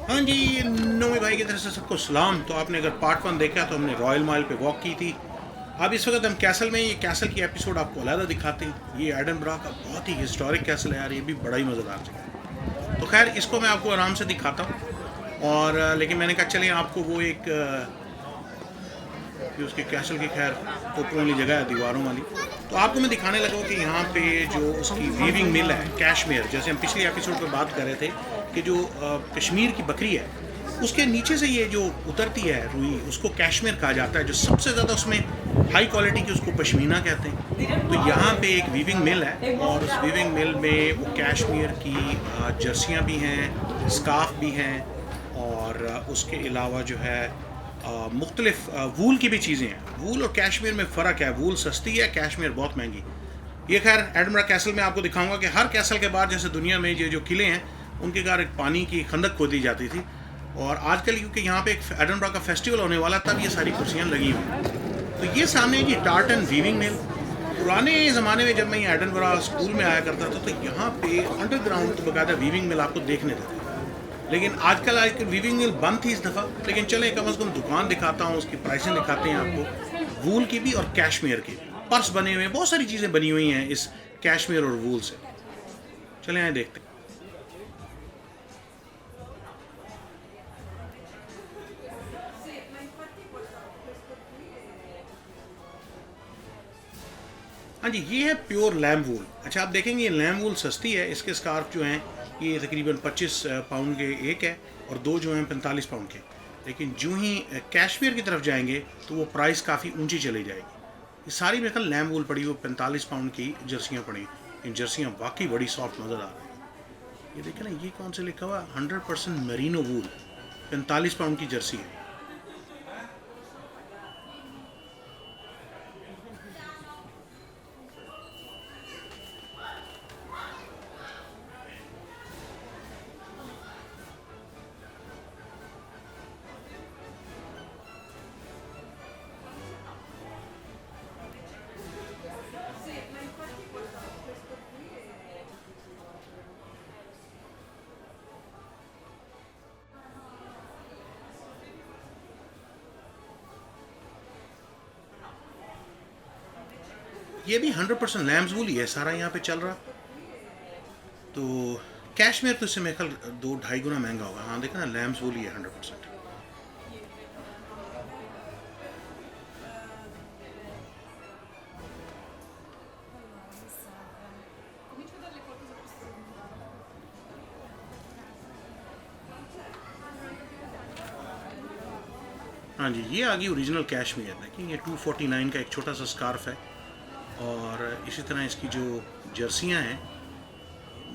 हाँ जी, नोमी भाई की तरफ से सबको सलाम। तो आपने अगर पार्ट 1 देखा तो हमने रॉयल माइल पे वॉक की थी। अब इस वक्त हम कैसल में, ये कैसल की एपिसोड आपको अलहदा दिखाते हैं। ये एडनबरा का बहुत ही हिस्टोरिक कैसल है यार, ये भी बड़ा ही मज़ेदार जगह है। तो खैर इसको मैं आपको आराम से दिखाता हूँ। और लेकिन मैंने कहा चलिए आपको वो एक कि उसके कैसल की खैर ओपन वाली जगह है, दीवारों वाली। तो आपको मैं दिखाने लगा कि यहाँ पे जो उसकी वीविंग मिल है कैशमेर, जैसे हम पिछले एपिसोड पे बात कर रहे थे कि जो कश्मीर की बकरी है उसके नीचे से ये जो उतरती है रुई, उसको कैशमेर कहा जाता है। जो सबसे ज़्यादा उसमें हाई क्वालिटी की, उसको पश्मीना कहते हैं। तो यहाँ पे एक वीविंग मिल है और उस वीविंग मिल में वो कैशमेर की जर्सियाँ भी हैं, स्काफ भी हैं, और उसके अलावा जो है मुख्तलिफ वूल की भी चीज़ें हैं। वूल और कैशमीर में फ़र्क है, वूल सस्ती है, कैशमीर बहुत महंगी। ये खैर एडनबरा कैसल में आपको दिखाऊंगा कि हर कैसल के बाद जैसे दुनिया में जो किले हैं उनके घर एक पानी की खंदक खोदी जाती थी। और आजकल क्योंकि यहाँ पे एक एडनबरा का फेस्टिवल होने वाला, तब ये सारी कुर्सियाँ लगी हुई हैं। तो ये सामने जी टार्टन वीविंग मिल। पुराने ज़माने में जब मैं ये एडनबरा स्कूल में आया करता था तो यहाँ पे अंडरग्राउंड तो बकायदा वीविंग मिल आपको देखने देते थे। लेकिन आजकल वीविंग मिल बंद थी इस दफ़ा। लेकिन चले कम से कम दुकान दिखाता हूँ, उसकी प्राइसें दिखाते हैं आपको, वूल की भी और कैशमेर की भी। पर्स बने हुए हैं, बहुत सारी चीज़ें बनी हुई हैं इस कैशमेर और वूल से। चले आए देखते हैं। हाँ जी, ये है प्योर लैम्ब वूल। अच्छा, आप देखेंगे ये लैम्ब वूल सस्ती है। इसके स्कार्फ जो हैं ये तकरीबन 25 पाउंड के एक है, और दो जो हैं 45 पाउंड के। लेकिन जो ही कैशमीर की तरफ जाएंगे तो वो प्राइस काफ़ी ऊंची चली जाएगी। ये सारी मेरे ख्याल लैम्ब वूल पड़ी, वो 45 पाउंड की जर्सियाँ पड़ी। इन जर्सियाँ वाकई बड़ी सॉफ्ट नज़र आ रही हैं। ये देखें ना, ये कौन से लिखा हुआ 100% मेरिनो वूल, 45 पाउंड की जर्सी है। ये भी 100% लैम्स वूल ही है सारा यहाँ पे चल रहा। तो कैशमेर तो इससे मेरे ख्याल 2-2.5 गुना महंगा होगा। हाँ देखा ना, लैम्स वूल ही है 100%। हाँ जी, ये आ गई ओरिजिनल कैशमेर। देखिए ये 249 का एक छोटा सा स्कार्फ है। और इसी तरह इसकी जो जर्सियाँ हैं,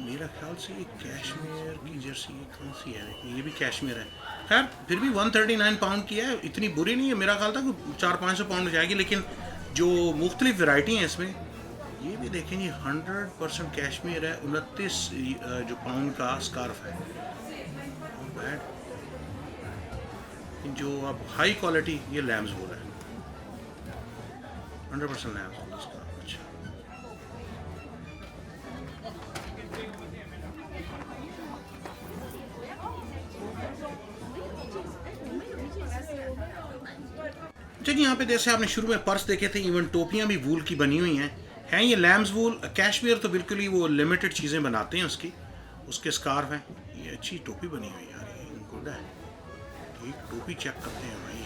मेरा ख्याल से ये कैशमेर की जर्सी ये कौन सी है, देखिए ये भी कैशमेर है। खैर फिर भी 139 पाउंड की है, इतनी बुरी नहीं है। मेरा ख्याल था कि 400-500 पाउंड जाएगी। लेकिन जो मुख्तलिफ वैरायटी हैं इसमें, ये भी देखें ये 100% कैशमेर है। 29 जो पाउंड का स्कार्फ है। Not bad. जो अब हाई क्वालिटी, ये लैम्स वूल है, 100% लैम्स वूल इसका। अच्छा, अच्छा जी, यहाँ पे जैसे आपने शुरू में पर्स देखे थे, इवन टोपियाँ भी वूल की बनी हुई हैं ये लैम्स वूल। कैशमेर तो बिल्कुल ही वो लिमिटेड चीज़ें बनाते हैं उसकी, उसके स्कार्फ हैं। ये अच्छी टोपी बनी हुई है यार, ये गुड है। एक टोपी चेक करते हैं भाई।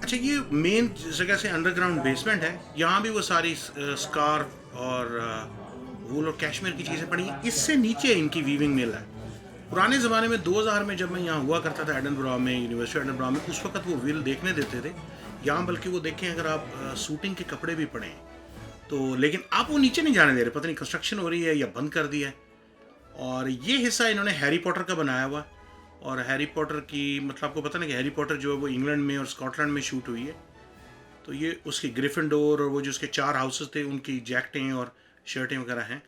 अच्छा, ये मेन जगह से अंडरग्राउंड बेसमेंट है। यहाँ भी वो सारी स्कार्फ और वूल और कैशमेर की चीज़ें पड़ी हैं। इससे नीचे इनकी वीविंग मिल है। पुराने ज़माने में 2000 में जब मैं यहाँ हुआ करता था एडनबरा में, यूनिवर्सिटी एडनबरा में, उस वक्त वो विल देखने देते थे यहाँ। बल्कि वो देखें अगर आप शूटिंग के कपड़े भी पड़े हैं तो, लेकिन आप वो नीचे नहीं जाने दे रहे। पता नहीं कंस्ट्रक्शन हो रही है या बंद कर दिया है। और ये हिस्सा इन्होंने हैरी पॉटर का बनाया हुआ। और हैरी पॉटर की मतलब आपको पता ना कि हैरी पॉटर जो है वो इंग्लैंड में और स्कॉटलैंड में शूट हुई है। तो ये उसकी ग्रिफिंडोर और वो जो उसके 4 हाउसेस थे उनकी जैकेटें और शर्टें वगैरह हैं।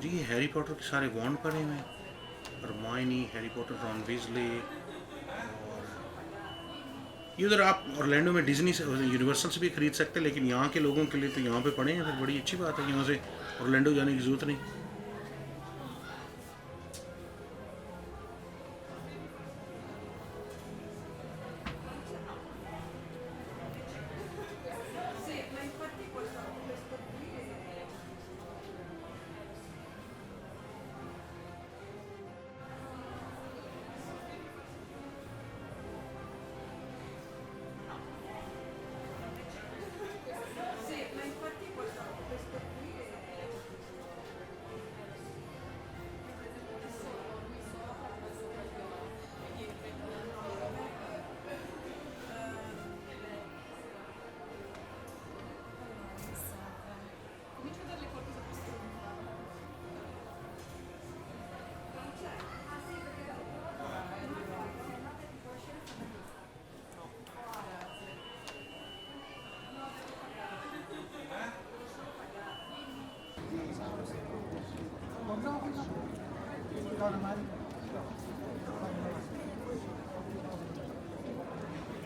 जी ये हैरी पॉटर के सारे वॉन्ड पड़े हुए हैं, Hermione, Harry Potter, Ron Weasley. और ये उधर आप ऑरलैंडो में डिज्नी से, यूनिवर्सल से भी खरीद सकते हैं, लेकिन यहाँ के लोगों के लिए तो यहाँ पे पड़े हैं, फिर बड़ी अच्छी बात है, यहाँ से ऑरलैंडो जाने की ज़रूरत नहीं।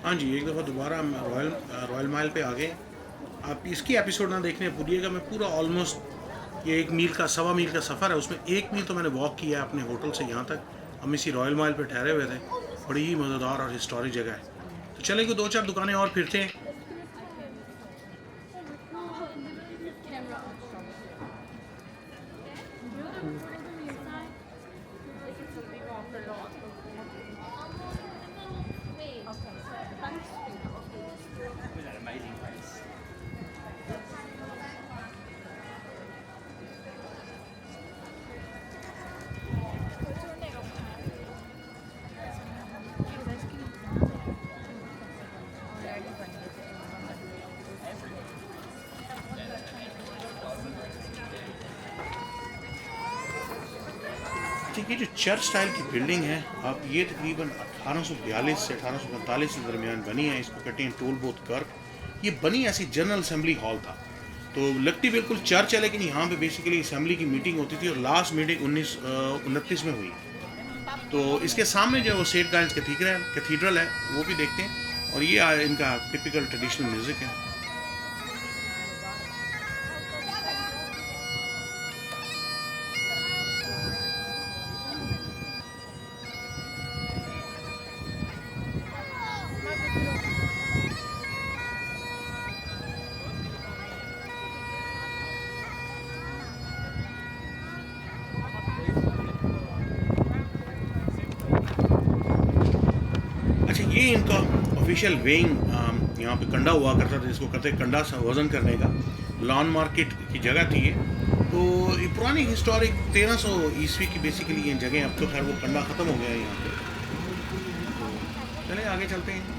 हाँ जी, एक दफ़ा दोबारा हम रॉयल माइल पे आ गए। आप इसकी एपिसोड ना देखने भूलिएगा, मैं पूरा ऑलमोस्ट ये 1 मील का, सवा मील का सफ़र है, उसमें 1 मील तो मैंने वॉक किया है अपने होटल से यहाँ तक। हम इसी रॉयल माइल पे ठहरे हुए थे, बड़ी ही मज़ेदार और हिस्टोरिक जगह है। तो चलेंगे 2-4 दुकानें और फिरते हैं। ये जो चर्च स्टाइल की बिल्डिंग है, आप ये तकरीबन 1842 से 1845 के दरमियान बनी है। इसको कहते हैं टोल बोथ कर्क। ये बनी ऐसी जनरल असेंबली हॉल था, तो लगती बिल्कुल चर्च है, लेकिन यहाँ पे बेसिकली असेंबली की मीटिंग होती थी, और लास्ट मीटिंग 1929 में हुई। तो इसके सामने जो सेंट गाइल्स कैथीड्रल है वो भी देखते हैं, और ये इनका टिपिकल ट्रेडिशनल म्यूज़िक है। अच्छा, ये इनका ऑफिशियल वेइंग यहाँ पे कंडा हुआ करता था, जिसको कहते हैं कंडा वज़न करने का। लॉन मार्केट की जगह थी ये। तो ये पुरानी हिस्टोरिक 1300 ईस्वी की बेसिकली ये जगह, अब तो खैर वो कंडा ख़त्म हो गया है यहाँ पे। तो चले आगे चलते हैं।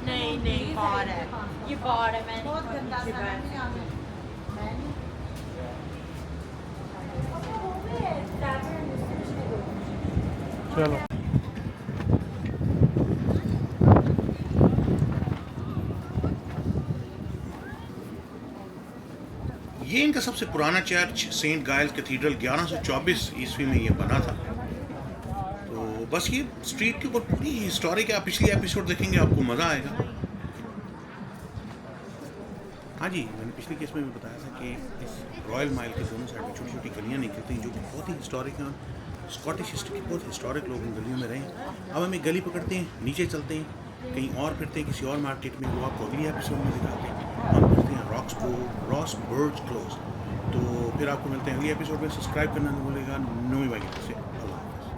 नहीं बाहर है, ये बाहर है, मैंने बहुत गंदा चलो ये इनका सबसे पुराना चर्च सेंट गाइल्स कैथीड्रल 1124 ईस्वी में ये बना था। तो बस ये स्ट्रीट के ऊपर पूरी हिस्टोरिक है। आप पिछली एपिसोड देखेंगे, आपको मज़ा आएगा। हाँ जी, मैंने पिछले केस में भी बताया था कि इस रॉयल माइल के दोनों साइड में छोटी छोटी गलियाँ निकलती हैं, जो कि बहुत ही हिस्टोरिक हैं। स्कॉटिश हिस्ट्री के बहुत हिस्टोरिक लोग इन गलियों में रहे हैं। अब हम एक गली पकड़ते हैं, नीचे चलते हैं, कहीं और फिरते हैं किसी और मार्केट में, वो आपको अगली एपिसोड में दिखाते हैं। हम फिरते हैं रॉसबर्ज क्लोज। तो फिर आपको मिलते हैं अगली एपिसोड में। सब्सक्राइब करना नहीं भूलेगा। नोमी भाई से अल्लाह हाफ़िज़।